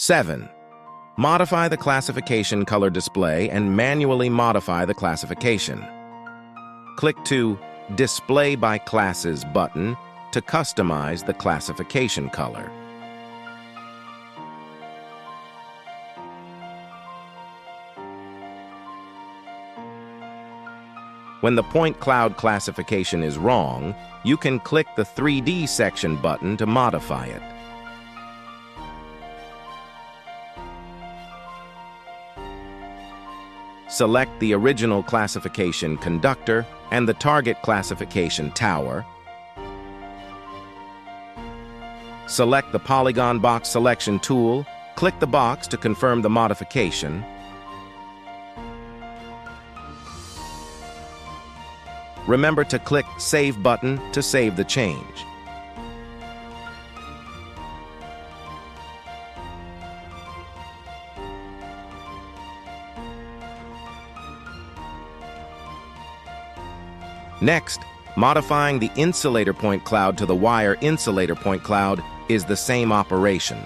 7. Modify the classification color display and manually modify the classification. Click to Display by Classes button to customize the classification color. When the point cloud classification is wrong, you can click the 3D section button to modify it. Select the original classification conductor and the target classification tower. Select the polygon box selection tool. Click the box to confirm the modification. Remember to click Save button to save the change. Next, modifying the insulator point cloud to the wire insulator point cloud is the same operation.